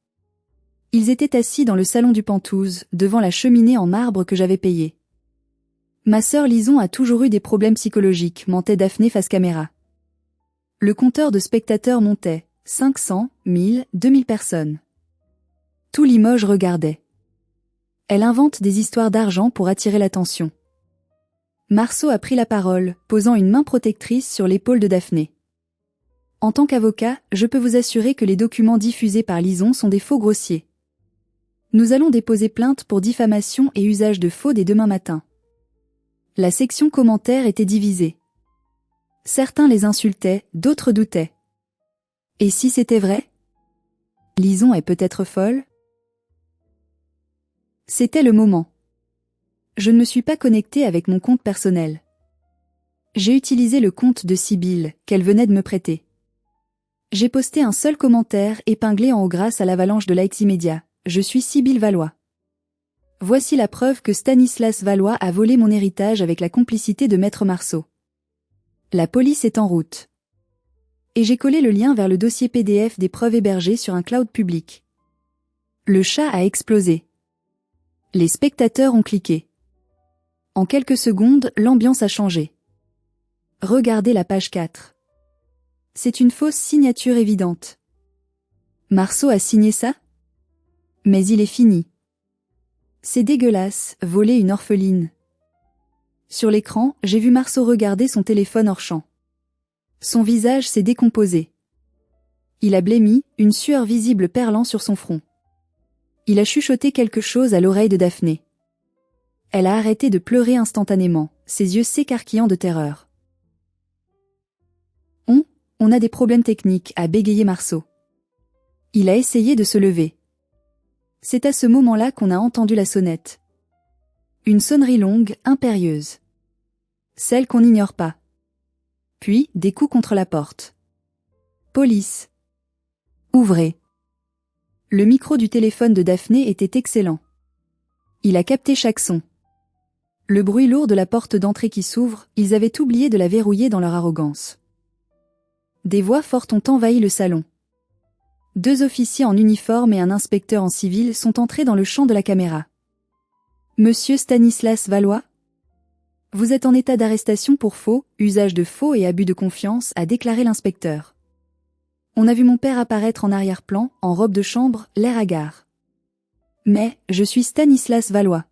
Ils étaient assis dans le salon du Penthouse, devant la cheminée en marbre que j'avais payée. Ma sœur Lison a toujours eu des problèmes psychologiques, mentait Daphné face caméra. Le compteur de spectateurs montait, 500, 1000, 2000 personnes. Tout Limoges regardait. Elle invente des histoires d'argent pour attirer l'attention. Marceau a pris la parole, posant une main protectrice sur l'épaule de Daphné. En tant qu'avocat, je peux vous assurer que les documents diffusés par Lison sont des faux grossiers. Nous allons déposer plainte pour diffamation et usage de faux dès demain matin. La section commentaires était divisée. Certains les insultaient, d'autres doutaient. Et si c'était vrai? Lison est peut-être folle? C'était le moment. Je ne me suis pas connectée avec mon compte personnel. J'ai utilisé le compte de Sibylle, qu'elle venait de me prêter. J'ai posté un seul commentaire épinglé en haut grâce à l'avalanche de likes immédiats. Je suis Sibylle Valois. Voici la preuve que Stanislas Valois a volé mon héritage avec la complicité de Maître Marceau. La police est en route. Et j'ai collé le lien vers le dossier PDF des preuves hébergées sur un cloud public. Le chat a explosé. Les spectateurs ont cliqué. En quelques secondes, l'ambiance a changé. Regardez la page 4. C'est une fausse signature évidente. Marceau a signé ça? Mais il est fini. C'est dégueulasse, voler une orpheline. Sur l'écran, j'ai vu Marceau regarder son téléphone hors champ. Son visage s'est décomposé. Il a blêmi, une sueur visible perlant sur son front. Il a chuchoté quelque chose à l'oreille de Daphné. Elle a arrêté de pleurer instantanément, ses yeux s'écarquillant de terreur. On a des problèmes techniques, a bégayé Marceau. Il a essayé de se lever. C'est à ce moment-là qu'on a entendu la sonnette. Une sonnerie longue, impérieuse. Celle qu'on n'ignore pas. Puis, des coups contre la porte. Police. Ouvrez. Le micro du téléphone de Daphné était excellent. Il a capté chaque son. Le bruit lourd de la porte d'entrée qui s'ouvre, ils avaient oublié de la verrouiller dans leur arrogance. Des voix fortes ont envahi le salon. 2 officiers en uniforme et un inspecteur en civil sont entrés dans le champ de la caméra. Monsieur Stanislas Valois ? Vous êtes en état d'arrestation pour faux, usage de faux et abus de confiance, a déclaré l'inspecteur. On a vu mon père apparaître en arrière-plan, en robe de chambre, l'air hagard. Mais, je suis Stanislas Valois.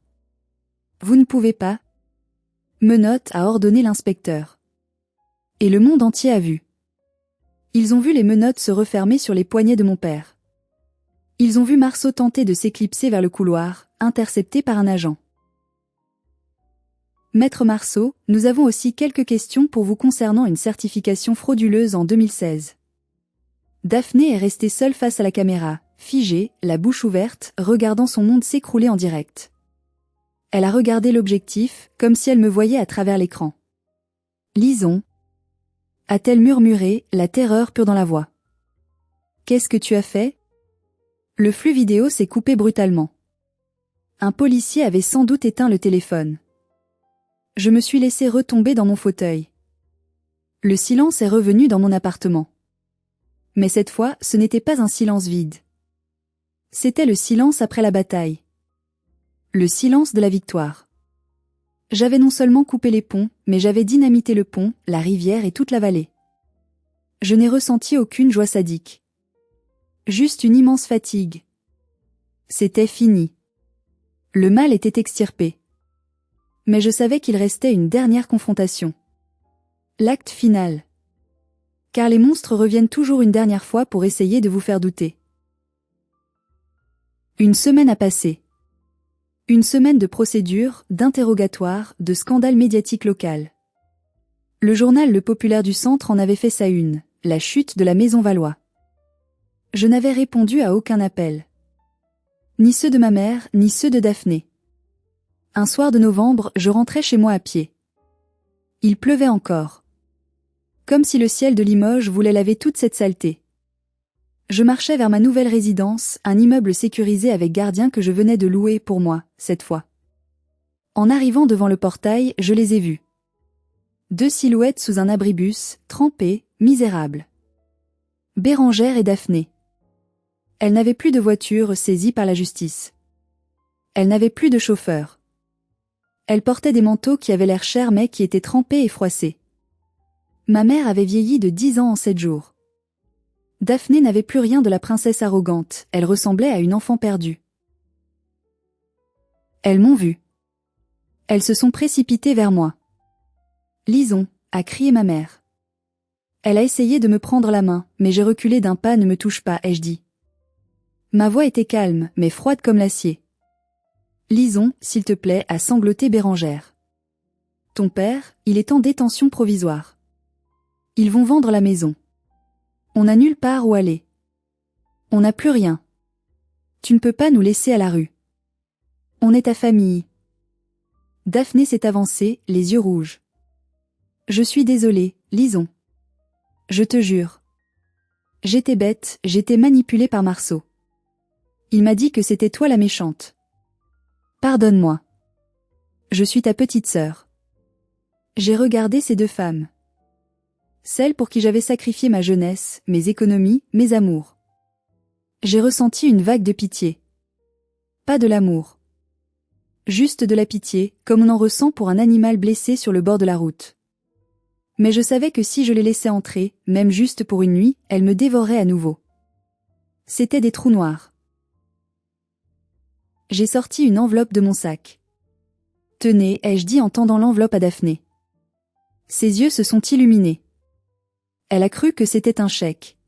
Vous ne pouvez pas. Menottes, a ordonné l'inspecteur. Et le monde entier a vu. Ils ont vu les menottes se refermer sur les poignets de mon père. Ils ont vu Marceau tenter de s'éclipser vers le couloir, intercepté par un agent. Maître Marceau, nous avons aussi quelques questions pour vous concernant une certification frauduleuse en 2016. Daphné est restée seule face à la caméra, figée, la bouche ouverte, regardant son monde s'écrouler en direct. Elle a regardé l'objectif, comme si elle me voyait à travers l'écran. Lisons. A-t-elle murmuré, la terreur pure dans la voix. Qu'est-ce que tu as fait ? Le flux vidéo s'est coupé brutalement. Un policier avait sans doute éteint le téléphone. Je me suis laissé retomber dans mon fauteuil. Le silence est revenu dans mon appartement. Mais cette fois, ce n'était pas un silence vide. C'était le silence après la bataille. Le silence de la victoire. J'avais non seulement coupé les ponts, mais j'avais dynamité le pont, la rivière et toute la vallée. Je n'ai ressenti aucune joie sadique. Juste une immense fatigue. C'était fini. Le mal était extirpé. Mais je savais qu'il restait une dernière confrontation. L'acte final. Car les monstres reviennent toujours une dernière fois pour essayer de vous faire douter. Une semaine a passé. Une semaine de procédures, d'interrogatoires, de scandales médiatiques local. Le journal Le Populaire du Centre en avait fait sa une, la chute de la Maison Valois. Je n'avais répondu à aucun appel. Ni ceux de ma mère, ni ceux de Daphné. Un soir de novembre, je rentrais chez moi à pied. Il pleuvait encore. Comme si le ciel de Limoges voulait laver toute cette saleté. Je marchais vers ma nouvelle résidence, un immeuble sécurisé avec gardien que je venais de louer pour moi, cette fois. En arrivant devant le portail, je les ai vus. 2 silhouettes sous un abribus, trempées, misérables. Bérengère et Daphné. Elles n'avaient plus de voiture saisie par la justice. Elles n'avaient plus de chauffeur. Elles portaient des manteaux qui avaient l'air chers mais qui étaient trempés et froissés. Ma mère avait vieilli de 10 ans en 7 jours. Daphné n'avait plus rien de la princesse arrogante, elle ressemblait à une enfant perdue. Elles m'ont vue. Elles se sont précipitées vers moi. Lisons, a crié ma mère. Elle a essayé de me prendre la main, mais j'ai reculé d'un pas, ne me touche pas, ai-je dit. Ma voix était calme, mais froide comme l'acier. Lisons, s'il te plaît, a sangloté Bérengère. Ton père, il est en détention provisoire. Ils vont vendre la maison. On n'a nulle part où aller. On n'a plus rien. Tu ne peux pas nous laisser à la rue. On est ta famille. Daphné s'est avancée, les yeux rouges. Je suis désolée, lisons. Je te jure. J'étais bête, j'étais manipulée par Marceau. Il m'a dit que c'était toi la méchante. Pardonne-moi. Je suis ta petite sœur. J'ai regardé ces 2 femmes. Celle pour qui j'avais sacrifié ma jeunesse, mes économies, mes amours. J'ai ressenti une vague de pitié. Pas de l'amour. Juste de la pitié, comme on en ressent pour un animal blessé sur le bord de la route. Mais je savais que si je les laissais entrer, même juste pour une nuit, elles me dévoreraient à nouveau. C'étaient des trous noirs. J'ai sorti une enveloppe de mon sac. Tenez, ai-je dit en tendant l'enveloppe à Daphné. Ses yeux se sont illuminés. Elle a cru que c'était un chèque.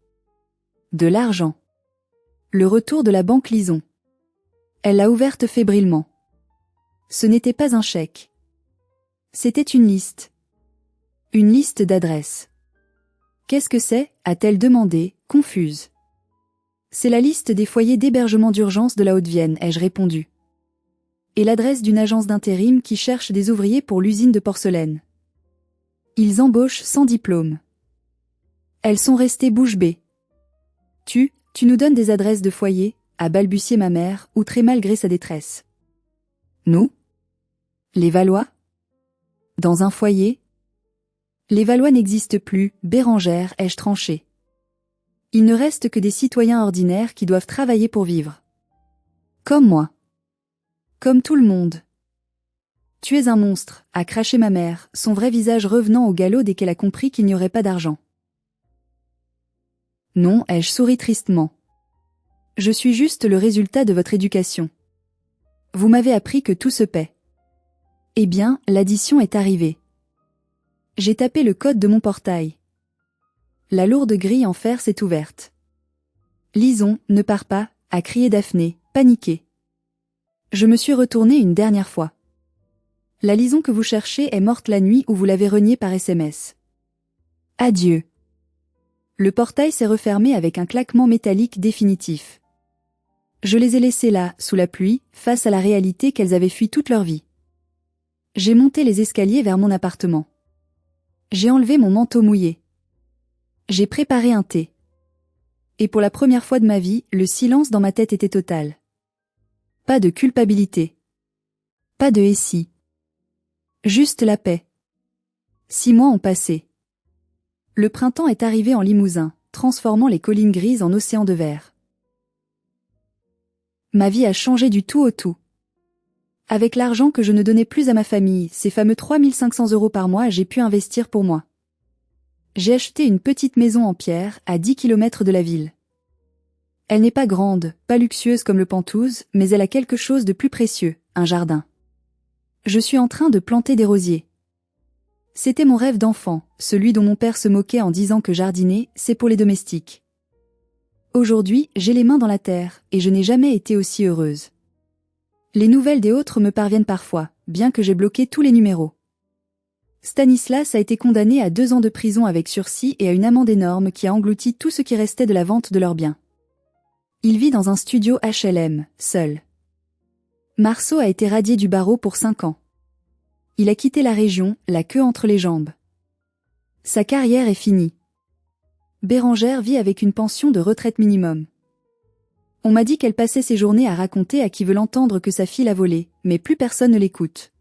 De l'argent. Le retour de la banque Lison. Elle l'a ouverte fébrilement. Ce n'était pas un chèque. C'était une liste. Une liste d'adresses. Qu'est-ce que c'est ? A-t-elle demandé, confuse. C'est la liste des foyers d'hébergement d'urgence de la Haute-Vienne, ai-je répondu. Et l'adresse d'une agence d'intérim qui cherche des ouvriers pour l'usine de porcelaine. Ils embauchent sans diplôme. Elles sont restées bouche bée. Tu nous donnes des adresses de foyers, a balbutié ma mère, outrée malgré sa détresse. Nous ? Les Valois ? Dans un foyer ? Les Valois n'existent plus, Bérengère, ai-je tranché. Il ne reste que des citoyens ordinaires qui doivent travailler pour vivre. Comme moi. Comme tout le monde. Tu es un monstre, a craché ma mère, son vrai visage revenant au galop dès qu'elle a compris qu'il n'y aurait pas d'argent. Non, ai-je souri tristement. Je suis juste le résultat de votre éducation. Vous m'avez appris que tout se paie. Eh bien, l'addition est arrivée. J'ai tapé le code de mon portail. La lourde grille en fer s'est ouverte. Lison, ne pars pas, a crié Daphné, paniquée. Je me suis retournée une dernière fois. La Lison que vous cherchez est morte la nuit où vous l'avez reniée par SMS. Adieu. Le portail s'est refermé avec un claquement métallique définitif. Je les ai laissées là, sous la pluie, face à la réalité qu'elles avaient fui toute leur vie. J'ai monté les escaliers vers mon appartement. J'ai enlevé mon manteau mouillé. J'ai préparé un thé. Et pour la première fois de ma vie, le silence dans ma tête était total. Pas de culpabilité. Pas de si. Juste la paix. 6 mois ont passé. Le printemps est arrivé en Limousin, transformant les collines grises en océans de verre. Ma vie a changé du tout au tout. Avec l'argent que je ne donnais plus à ma famille, ces fameux 3500 € par mois, j'ai pu investir pour moi. J'ai acheté une petite maison en pierre, à 10 km de la ville. Elle n'est pas grande, pas luxueuse comme le Penthouse, mais elle a quelque chose de plus précieux, un jardin. Je suis en train de planter des rosiers. C'était mon rêve d'enfant, celui dont mon père se moquait en disant que jardiner, c'est pour les domestiques. Aujourd'hui, j'ai les mains dans la terre, et je n'ai jamais été aussi heureuse. Les nouvelles des autres me parviennent parfois, bien que j'ai bloqué tous les numéros. Stanislas a été condamné à 2 ans de prison avec sursis et à une amende énorme qui a englouti tout ce qui restait de la vente de leurs biens. Il vit dans un studio HLM, seul. Marceau a été radié du barreau pour 5 ans. Il a quitté la région, la queue entre les jambes. Sa carrière est finie. Bérengère vit avec une pension de retraite minimum. On m'a dit qu'elle passait ses journées à raconter à qui veut l'entendre que sa fille l'a volée, mais plus personne ne l'écoute.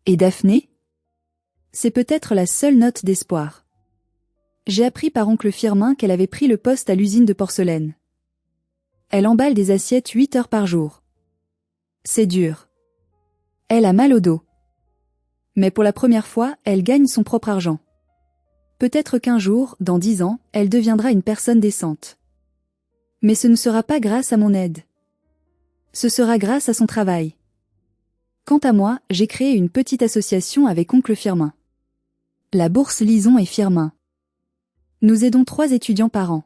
Et Daphné ? C'est peut-être la seule note d'espoir. J'ai appris par oncle Firmin qu'elle avait pris le poste à l'usine de porcelaine. Elle emballe des assiettes 8 heures par jour. C'est dur. Elle a mal au dos. Mais pour la première fois, elle gagne son propre argent. Peut-être qu'un jour, dans 10 ans, elle deviendra une personne décente. Mais ce ne sera pas grâce à mon aide. Ce sera grâce à son travail. Quant à moi, j'ai créé une petite association avec oncle Firmin. La bourse Lison et Firmin. Nous aidons 3 étudiants par an.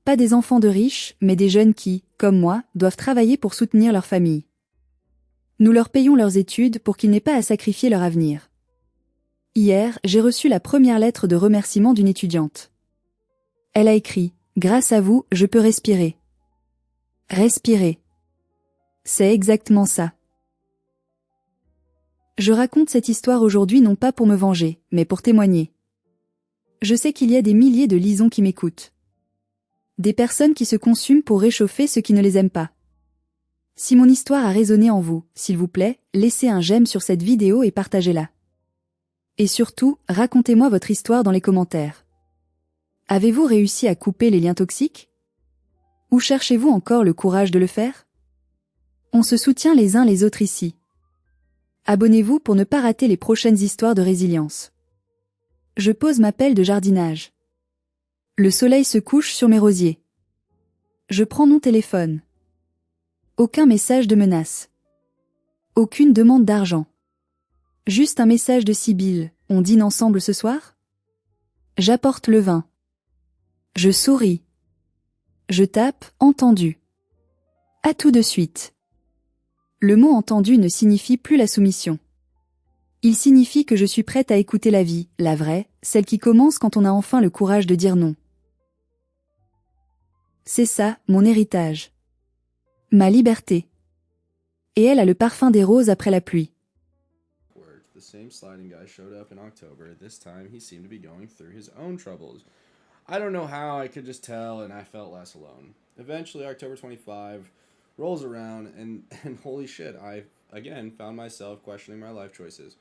Pas des enfants de riches, mais des jeunes qui, comme moi, doivent travailler pour soutenir leur famille. Nous leur payons leurs études pour qu'ils n'aient pas à sacrifier leur avenir. Hier, j'ai reçu la première lettre de remerciement d'une étudiante. Elle a écrit « Grâce à vous, je peux respirer. » Respirer. C'est exactement ça. Je raconte cette histoire aujourd'hui non pas pour me venger, mais pour témoigner. Je sais qu'il y a des milliers de Lisons qui m'écoutent. Des personnes qui se consument pour réchauffer ceux qui ne les aiment pas. Si mon histoire a résonné en vous, s'il vous plaît, laissez un j'aime sur cette vidéo et partagez-la. Et surtout, racontez-moi votre histoire dans les commentaires. Avez-vous réussi à couper les liens toxiques ? Ou cherchez-vous encore le courage de le faire ? On se soutient les uns les autres ici. Abonnez-vous pour ne pas rater les prochaines histoires de résilience. Je pose ma pelle de jardinage. Le soleil se couche sur mes rosiers. Je prends mon téléphone. Aucun message de menace. Aucune demande d'argent. Juste un message de Sibylle, on dîne ensemble ce soir ? J'apporte le vin. Je souris. Je tape, entendu. À tout de suite. Le mot entendu ne signifie plus la soumission. Il signifie que je suis prête à écouter la vie, la vraie, celle qui commence quand on a enfin le courage de dire non. C'est ça, mon héritage. Ma liberté. Et elle a le parfum des roses après la pluie. The same sliding guy showed up in October. This time, he seemed to be going through his own troubles. I don't know how, I could just tell, and I felt less alone. Eventually, October 25 rolls around, and holy shit, I, again, found myself questioning my life choices.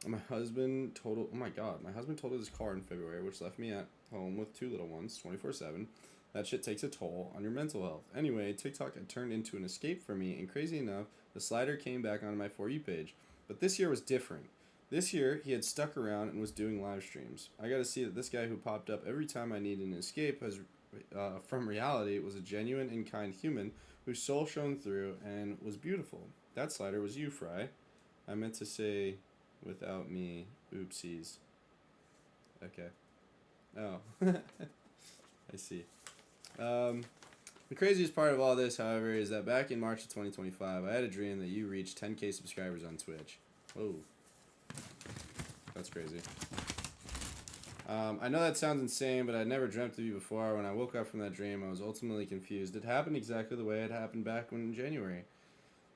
My husband totaled his car in February, which left me at home with 2 little ones, 24/7. That shit takes a toll on your mental health. Anyway, TikTok had turned into an escape for me, and crazy enough, the slider came back onto my For You page. But this year was different. This year, he had stuck around and was doing live streams. I got to see that this guy who popped up every time I needed an escape from reality was a genuine and kind human whose soul shone through and was beautiful. That slider was you, Fry. I meant to say, without me, oopsies. Okay. Oh. I see. The craziest part of all this, however, is that back in March of 2025, I had a dream that you reached 10K subscribers on Twitch. Whoa. That's crazy. I know that sounds insane, but I'd never dreamt of you before. When I woke up from that dream, I was ultimately confused. It happened exactly the way it happened back in January.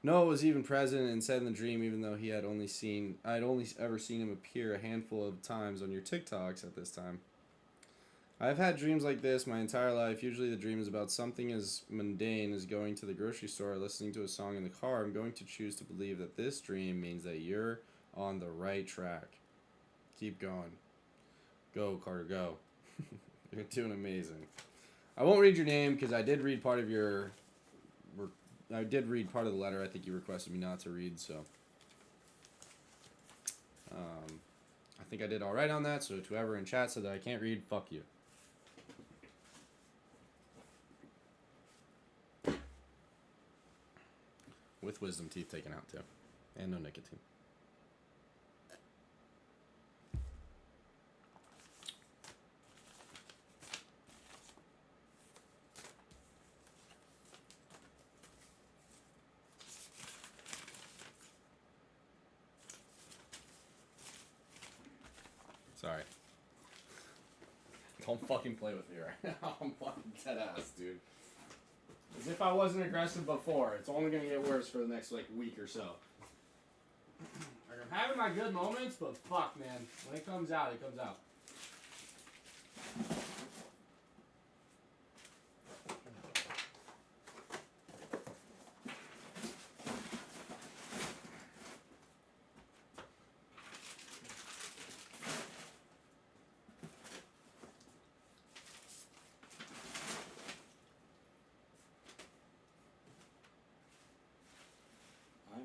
Noah was even present and said in the dream, even though I'd only ever seen him appear a handful of times on your TikToks at this time. I've had dreams like this my entire life. Usually the dream is about something as mundane as going to the grocery store or listening to a song in the car. I'm going to choose to believe that this dream means that you're on the right track. Keep going. Go, Carter, go. You're doing amazing. I won't read your name because I did read part of the letter I think you requested me not to read, so I think I did all right on that, so to whoever in chat said that I can't read, fuck you. With wisdom teeth taken out too. And no nicotine. Sorry. Don't fucking play with me right now. I'm fucking dead ass, dude. As if I wasn't aggressive before. It's only gonna get worse for the next week or so. Like, I'm having my good moments, but fuck, man. When it comes out, it comes out.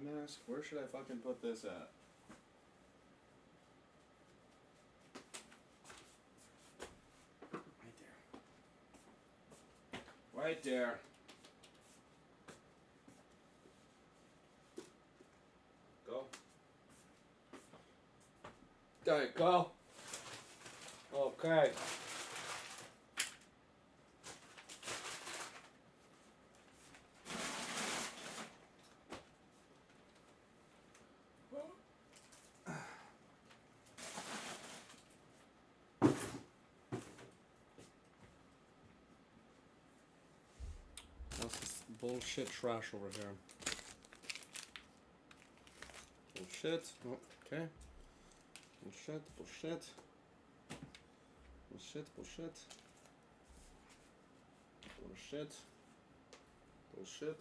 Mask. Where should I fucking put this at? Right there. Go. There you go. Okay. What's this bullshit trash over here? Bullshit. Oh, okay. Bullshit, bullshit. Bullshit, bullshit. Bullshit. Bullshit.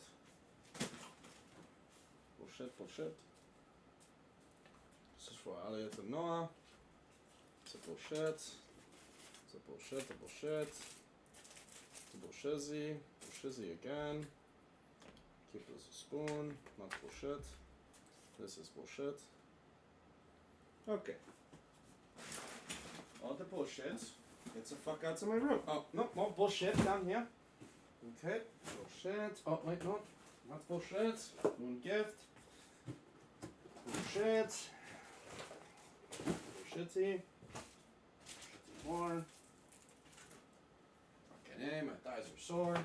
Bullshit, bullshit. This is for Elliot and Noah. It's a bullshit. It's a bullshit, a bullshit. It's a bullshizzy. Bullshizzy again. Keep this a spoon, not bullshit. This is bullshit. Okay. All the bullshit. Get the fuck out of my room. Oh, no, more bullshit down here. Okay. Bullshit. Oh, wait, no. Not bullshit. One gift. Bullshit. Bullshitty. Bullshitty more. Fucking A, my thighs are sore.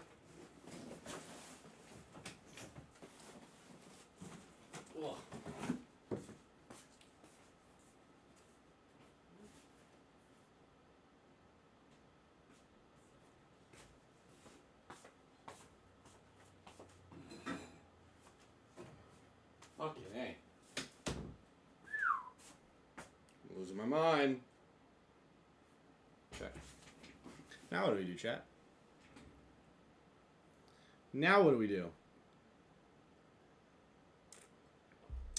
Fucking A. Losing my mind. Okay. Now what do we do, chat? Now what do we do?